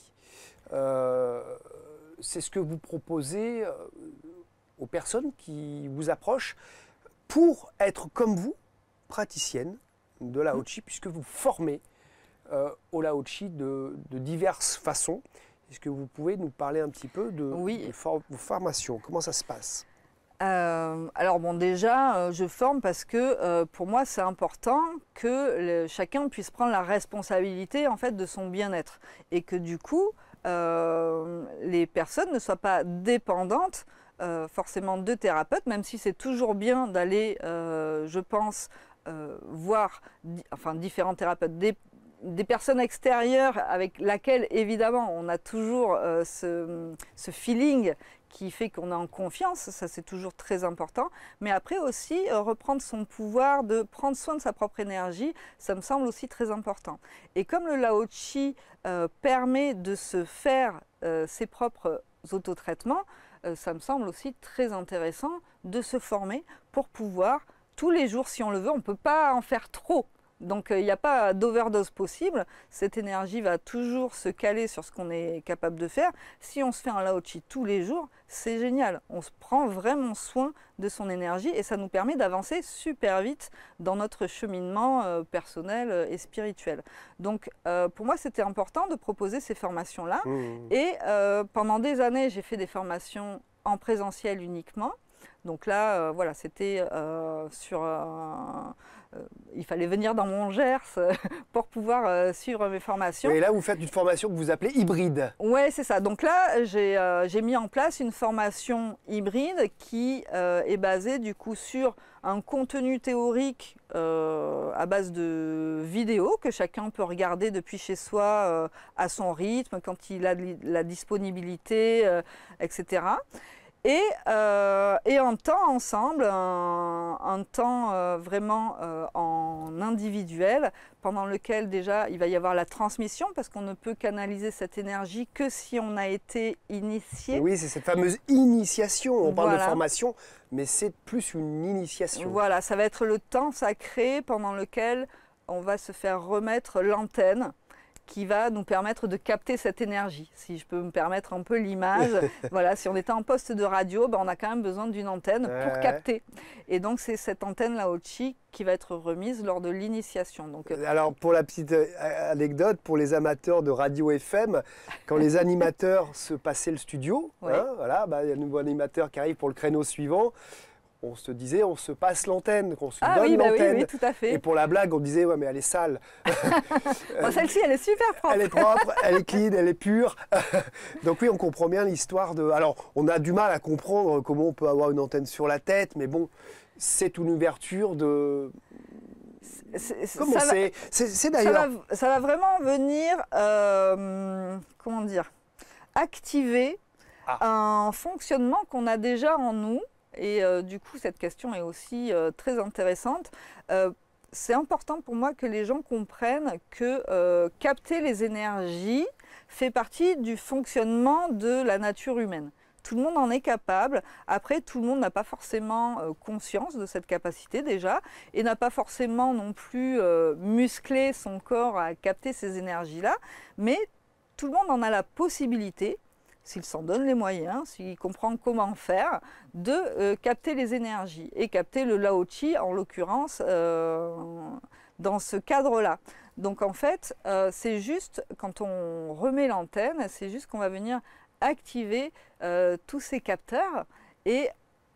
c'est ce que vous proposez aux personnes qui vous approchent, pour être comme vous, praticienne de Lao Chi, puisque vous formez au Lao Chi de diverses façons. Est-ce que vous pouvez nous parler un petit peu de vos formations? Comment ça se passe? Alors déjà, je forme parce que pour moi, c'est important que chacun puisse prendre la responsabilité en fait, de son bien-être. Et que du coup, les personnes ne soient pas dépendantes forcément de thérapeutes, même si c'est toujours bien d'aller, je pense, voir différents thérapeutes, des personnes extérieures avec laquelle, évidemment, on a toujours ce feeling qui fait qu'on est en confiance, ça c'est toujours très important. Mais après aussi, reprendre son pouvoir de prendre soin de sa propre énergie, ça me semble aussi très important. Et comme le Lao Chi permet de se faire ses propres autotraitements, ça me semble aussi très intéressant de se former pour pouvoir, tous les jours, si on le veut, on ne peut pas en faire trop. Donc il n'y a pas d'overdose possible, cette énergie va toujours se caler sur ce qu'on est capable de faire. Si on se fait un Lao Chi tous les jours, c'est génial, on se prend vraiment soin de son énergie et ça nous permet d'avancer super vite dans notre cheminement personnel et spirituel. Donc pour moi c'était important de proposer ces formations-là et pendant des années j'ai fait des formations en présentiel uniquement. Donc là, voilà, c'était il fallait venir dans mon Gers pour pouvoir suivre mes formations. Et là, vous faites une formation que vous appelez hybride. Oui, c'est ça. Donc là, j'ai mis en place une formation hybride qui est basée du coup sur un contenu théorique à base de vidéos que chacun peut regarder depuis chez soi à son rythme, quand il a de la disponibilité, etc. Et un temps ensemble, un temps vraiment en individuel, pendant lequel déjà il va y avoir la transmission, parce qu'on ne peut canaliser cette énergie que si on a été initié. Oui, c'est cette fameuse initiation. On parle de Voilà. formation, mais c'est plus une initiation. Voilà, ça va être le temps sacré pendant lequel on va se faire remettre l'antenne qui va nous permettre de capter cette énergie. Si je peux me permettre un peu l'image, voilà, si on était en poste de radio, ben on a quand même besoin d'une antenne pour capter. Et donc c'est cette antenne Lao-Chi qui va être remise lors de l'initiation. Donc, alors pour la petite anecdote, pour les amateurs de radio FM, quand les animateurs se passaient le studio, Ouais. hein, voilà, bah, il y a un nouveau animateur qui arrive pour le créneau suivant, on se disait on se passe l'antenne, qu'on se donne oui, l'antenne. oui, tout à fait. Et pour la blague, on disait ouais mais elle est sale. Bon, celle-ci, elle est super propre. Elle est propre, elle est clean, elle est pure. Donc oui, on comprend bien l'histoire de... Alors, on a du mal à comprendre comment on peut avoir une antenne sur la tête, mais bon, c'est une ouverture de... Comment c'est d'ailleurs... Ça va vraiment venir, comment dire, activer un fonctionnement qu'on a déjà en nous. Et du coup, cette question est aussi très intéressante. C'est important pour moi que les gens comprennent que capter les énergies fait partie du fonctionnement de la nature humaine. Tout le monde en est capable. Après, tout le monde n'a pas forcément conscience de cette capacité déjà et n'a pas forcément non plus musclé son corps à capter ces énergies-là. Mais tout le monde en a la possibilité, s'il s'en donne les moyens, s'il comprend comment faire, de capter les énergies et capter le Lao-Chi en l'occurrence dans ce cadre-là. Donc en fait, c'est juste, quand on remet l'antenne, c'est juste qu'on va venir activer tous ces capteurs et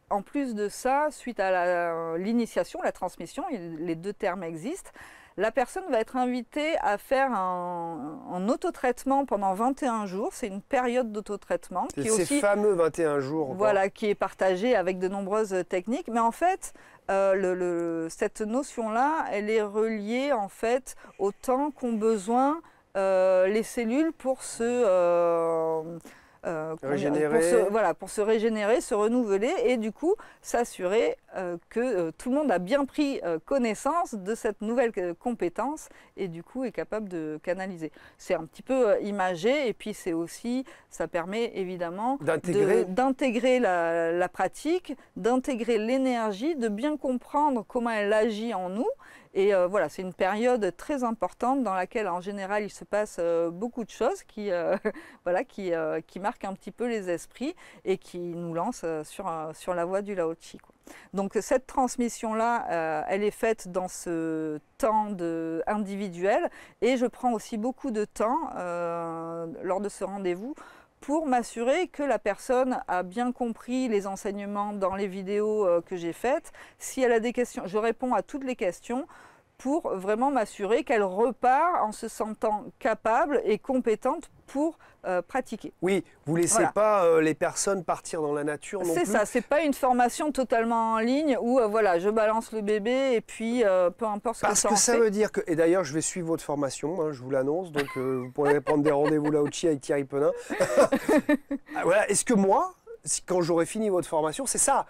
en plus de ça, suite à l'initiation, la transmission, les deux termes existent, la personne va être invitée à faire un autotraitement pendant 21 jours. C'est une période d'autotraitement qui est ces aussi, fameux 21 jours. voilà, qui est partagée avec de nombreuses techniques. Mais en fait, cette notion-là, elle est reliée en fait au temps qu'ont besoin les cellules pour pour se régénérer, se renouveler et du coup s'assurer que tout le monde a bien pris connaissance de cette nouvelle compétence et du coup est capable de canaliser. C'est un petit peu imagé et puis c'est aussi, ça permet évidemment d'intégrer la pratique, d'intégrer l'énergie, de bien comprendre comment elle agit en nous. Et voilà, c'est une période très importante dans laquelle, en général, il se passe beaucoup de choses qui marquent un petit peu les esprits et qui nous lancent sur la voie du Lao-Chi, quoi. Donc cette transmission-là, elle est faite dans ce temps individuel et je prends aussi beaucoup de temps lors de ce rendez-vous pour m'assurer que la personne a bien compris les enseignements dans les vidéos que j'ai faites. Si elle a des questions, je réponds à toutes les questions pour vraiment m'assurer qu'elle repart en se sentant capable et compétente pour pratiquer. Oui, vous ne laissez pas les personnes partir dans la nature non plus. C'est ça, c'est pas une formation totalement en ligne où voilà, je balance le bébé et puis peu importe ce que ça en fait. Parce que ça veut dire que, et d'ailleurs je vais suivre votre formation, hein, je vous l'annonce, donc vous pourrez prendre des rendez-vous Lao-Chi avec Thierry Penin. Voilà, est-ce que moi, quand j'aurai fini votre formation, c'est ça,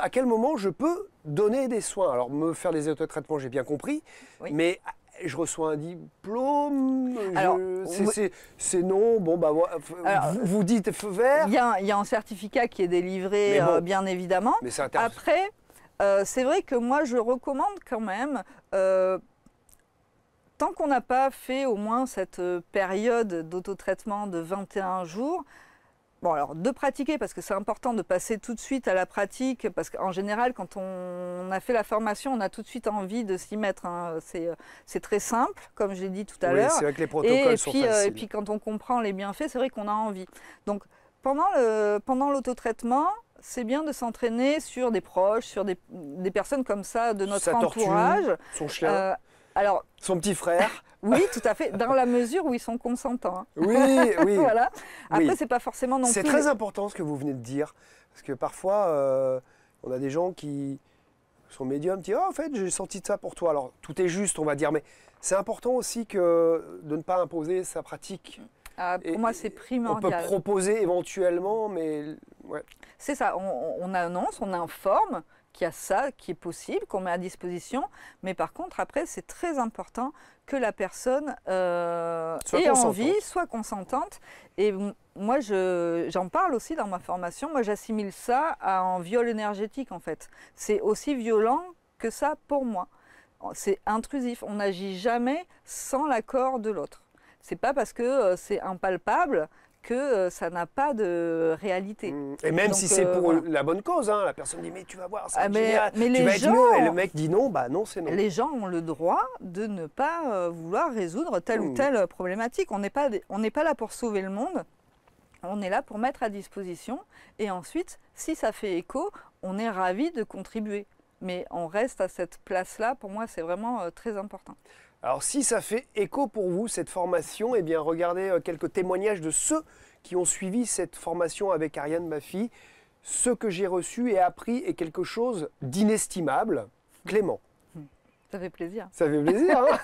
à quel moment je peux donner des soins? Alors me faire des autotraitements, j'ai bien compris, mais je reçois un diplôme, c'est non, bon bah vous dites feu vert. Il y a un certificat qui est délivré bien évidemment. Mais c'est après, c'est vrai que moi je recommande quand même, tant qu'on n'a pas fait au moins cette période d'autotraitement de 21 jours, bon, alors de pratiquer, parce que c'est important de passer tout de suite à la pratique, parce qu'en général, quand on a fait la formation, on a tout de suite envie de s'y mettre, hein. C'est très simple, comme je l'ai dit tout à l'heure. C'est vrai que les protocoles sont faciles. Et puis quand on comprend les bienfaits, c'est vrai qu'on a envie. Donc pendant l'autotraitement, c'est bien de s'entraîner sur des proches, sur des personnes comme ça de notre entourage. Son chien, son petit frère. Oui, tout à fait, dans la mesure où ils sont consentants. Hein. Oui. Voilà. Après, c'est pas forcément non plus... C'est très important ce que vous venez de dire, parce que parfois, on a des gens qui sont médiums, qui disent « Oh, en fait, j'ai senti ça pour toi ». Alors, tout est juste, on va dire, mais c'est important aussi de ne pas imposer sa pratique. Pour moi, c'est primordial. On peut proposer éventuellement, mais Ouais. C'est ça, on annonce, on informe qu'il y a ça qui est possible, qu'on met à disposition, mais par contre, après, c'est très important que la personne ait envie, soit consentante. Et moi, j'en parle aussi dans ma formation, moi j'assimile ça à un viol énergétique en fait. C'est aussi violent que ça pour moi. C'est intrusif, on n'agit jamais sans l'accord de l'autre. C'est pas parce que c'est impalpable que ça n'a pas de réalité. Et même donc, si c'est pour la bonne cause, hein, la personne dit mais tu vas voir, ça va être génial, tu vas être mieux, et le mec dit non, bah non, c'est non. Les gens ont le droit de ne pas vouloir résoudre telle ou telle problématique. On n'est pas là pour sauver le monde, on est là pour mettre à disposition, et ensuite, si ça fait écho, on est ravis de contribuer. Mais on reste à cette place-là, pour moi, c'est vraiment très important. Alors si ça fait écho pour vous, cette formation, eh bien regardez quelques témoignages de ceux qui ont suivi cette formation avec Ariane Baffy. Ce que j'ai reçu et appris est quelque chose d'inestimable. Clément. Ça fait plaisir. Ça fait plaisir, hein.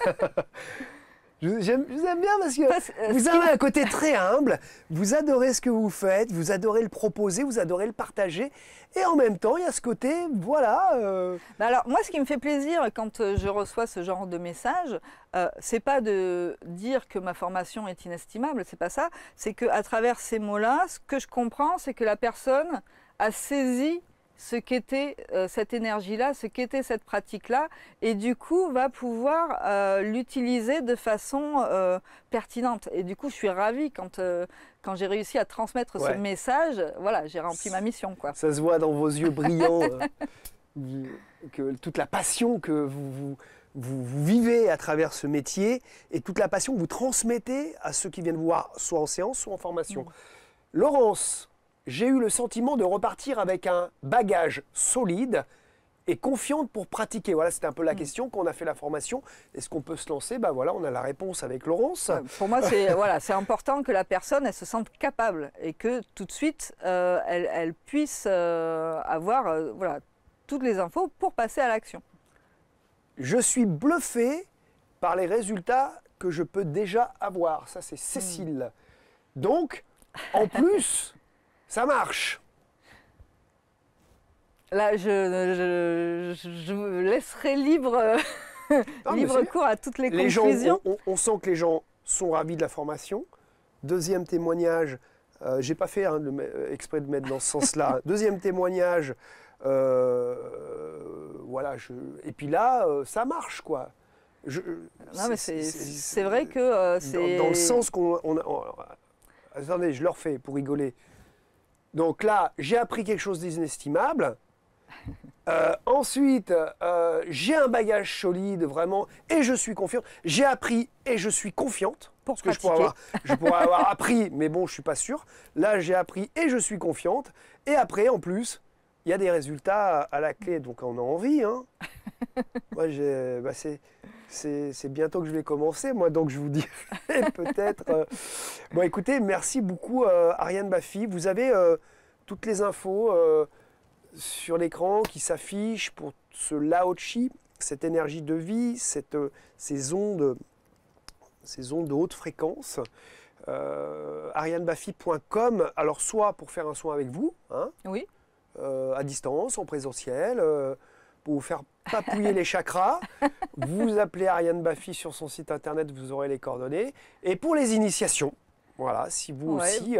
Je vous aime bien parce que vous avez un côté très humble, vous adorez ce que vous faites, vous adorez le proposer, vous adorez le partager. Et en même temps, il y a ce côté, voilà... Alors, moi, ce qui me fait plaisir quand je reçois ce genre de message, c'est pas de dire que ma formation est inestimable, c'est pas ça. C'est qu'à travers ces mots-là, ce que je comprends, c'est que la personne a saisi ce qu'était cette énergie-là, ce qu'était cette pratique-là, et du coup va pouvoir l'utiliser de façon pertinente. Et du coup, je suis ravie quand j'ai réussi à transmettre ce message, voilà, j'ai rempli ma mission, quoi. Ça se voit dans vos yeux brillants, que toute la passion que vous vivez à travers ce métier, et toute la passion que vous transmettez à ceux qui viennent vous voir, soit en séance, soit en formation. Laurence, j'ai eu le sentiment de repartir avec un bagage solide et confiante pour pratiquer. Voilà, c'était un peu la question quand on a fait la formation. Est-ce qu'on peut se lancer? Ben voilà, on a la réponse avec Laurence. Pour moi, c'est important que la personne elle se sente capable et que tout de suite, elle puisse avoir voilà, toutes les infos pour passer à l'action. Je suis bluffé par les résultats que je peux déjà avoir. Ça, c'est Cécile. Donc, en plus... ça marche. Là, je laisserai libre cours à toutes les conclusions. On sent que les gens sont ravis de la formation. Deuxième témoignage, j'ai pas fait exprès de mettre dans ce sens-là. Deuxième témoignage, voilà. Et puis là, ça marche, quoi. Non, mais c'est vrai que c'est dans le sens qu'on. Attendez, je le refais pour rigoler. Donc là, j'ai appris quelque chose d'inestimable. Ensuite, j'ai un bagage solide, vraiment, et je suis confiante. J'ai appris et je suis confiante. Parce que je pourrais avoir appris, mais bon, je ne suis pas sûr. Là, j'ai appris et je suis confiante. Et après, en plus, il y a des résultats à la clé. Donc, on a envie. Hein. Moi, c'est bientôt que je vais commencer, moi, donc je vous dirai peut-être... Bon, écoutez, merci beaucoup, Ariane Baffy. Vous avez toutes les infos sur l'écran qui s'affichent pour ce Lao Chi, cette énergie de vie, ces ondes de haute fréquence. arianebaffy.com, alors soit pour faire un soin avec vous, hein, oui. À distance, en présentiel, pour vous faire papouiller les chakras, vous appelez Ariane Baffy sur son site internet, vous aurez les coordonnées. Et pour les initiations, voilà, si vous aussi,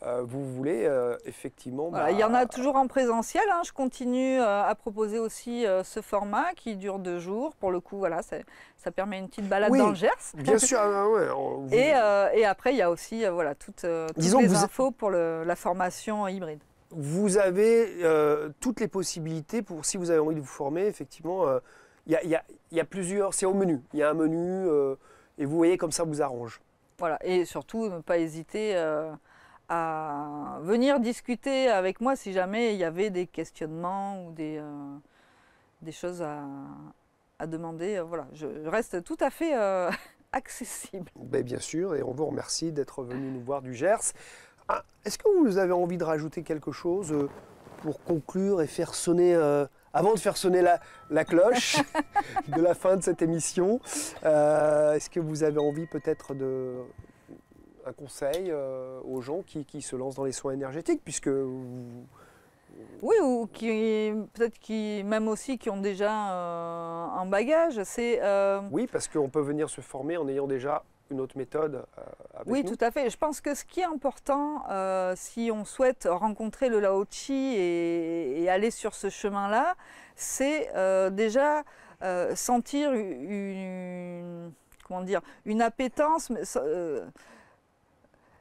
vous voulez effectivement... Voilà, il y en a toujours en présentiel, hein. Je continue à proposer aussi ce format qui dure 2 jours. Pour le coup, voilà, ça permet une petite balade dans le Gers. Bien sûr. Et après, il y a aussi voilà, toutes les infos pour la formation hybride. Vous avez toutes les possibilités pour, si vous avez envie de vous former, effectivement, il y a plusieurs, c'est au menu. Il y a un menu et vous voyez comme ça vous arrange. Voilà, et surtout ne pas hésiter à venir discuter avec moi si jamais il y avait des questionnements ou des choses à demander. Voilà, je reste tout à fait accessible. Ben, bien sûr, et on vous remercie d'être venu nous voir du Gers. Est-ce que vous avez envie de rajouter quelque chose pour conclure et faire sonner, avant de faire sonner la cloche de la fin de cette émission, est-ce que vous avez envie peut-être de un conseil aux gens qui se lancent dans les soins énergétiques, puisque Oui, ou peut-être même aussi qui ont déjà un bagage. oui, parce qu'on peut venir se former en ayant déjà une autre méthode avec Oui, nous. tout à fait. Je pense que ce qui est important, si on souhaite rencontrer le Lao Chi et aller sur ce chemin-là, c'est déjà sentir comment dire, une appétence.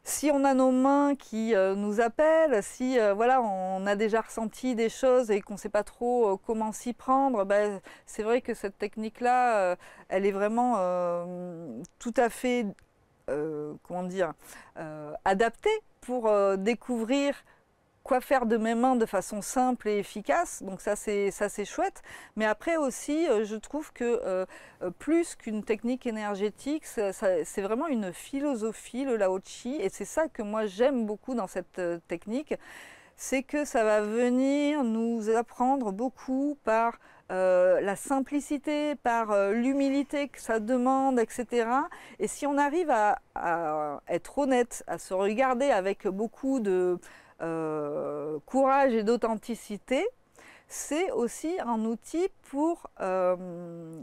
Si on a nos mains qui nous appellent, si voilà, on a déjà ressenti des choses et qu'on ne sait pas trop comment s'y prendre, ben, c'est vrai que cette technique-là, elle est vraiment tout à fait comment dire, adaptée pour découvrir quoi faire de mes mains de façon simple et efficace. Donc ça c'est chouette. Mais après aussi, je trouve que plus qu'une technique énergétique, c'est vraiment une philosophie, le Lao Chi. Et c'est ça que moi j'aime beaucoup dans cette technique. C'est que ça va venir nous apprendre beaucoup par la simplicité, par l'humilité que ça demande, etc. Et si on arrive à être honnête, à se regarder avec beaucoup de courage et d'authenticité, c'est aussi un outil pour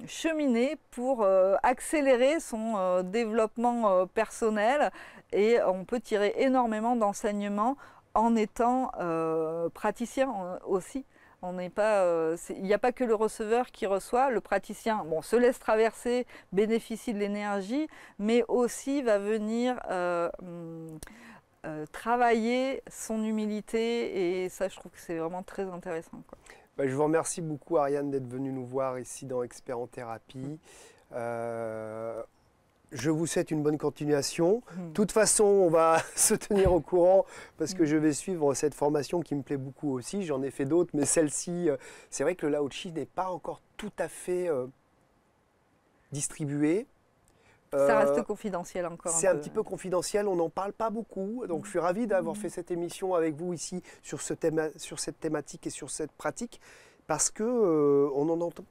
cheminer, pour accélérer son développement personnel, et on peut tirer énormément d'enseignements en étant praticien aussi. Il n'y a pas que le receveur qui reçoit, le praticien se laisse traverser, bénéficie de l'énergie, mais aussi va venir travailler son humilité, et ça je trouve que c'est vraiment très intéressant, quoi. Je vous remercie beaucoup, Ariane, d'être venue nous voir ici dans Expert en Thérapie. Je vous souhaite une bonne continuation. De toute façon, on va se tenir au courant parce que je vais suivre cette formation qui me plaît beaucoup aussi. J'en ai fait d'autres, mais celle-ci, c'est vrai que le Lao Chi n'est pas encore tout à fait distribué. Ça reste confidentiel encore. C'est un petit peu confidentiel, on n'en parle pas beaucoup. Donc je suis ravi d'avoir fait cette émission avec vous ici sur cette thématique et sur cette pratique, parce qu'on n'en entend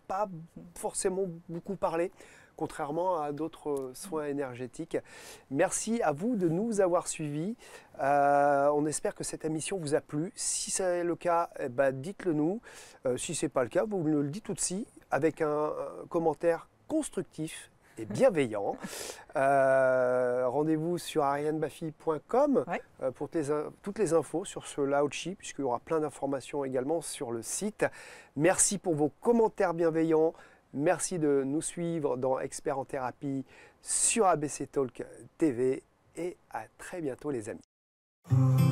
pas forcément beaucoup parler, contrairement à d'autres soins énergétiques. Merci à vous de nous avoir suivis. On espère que cette émission vous a plu. Si c'est le cas, dites-le nous. Si ce n'est pas le cas, vous nous le dites aussi avec un commentaire constructif et bienveillant. Rendez-vous sur arianebafi.com pour toutes les infos sur ce Lao Chi, puisqu'il y aura plein d'informations également sur le site. Merci pour vos commentaires bienveillants. Merci de nous suivre dans Expert en Thérapie sur ABC Talk TV, et à très bientôt les amis.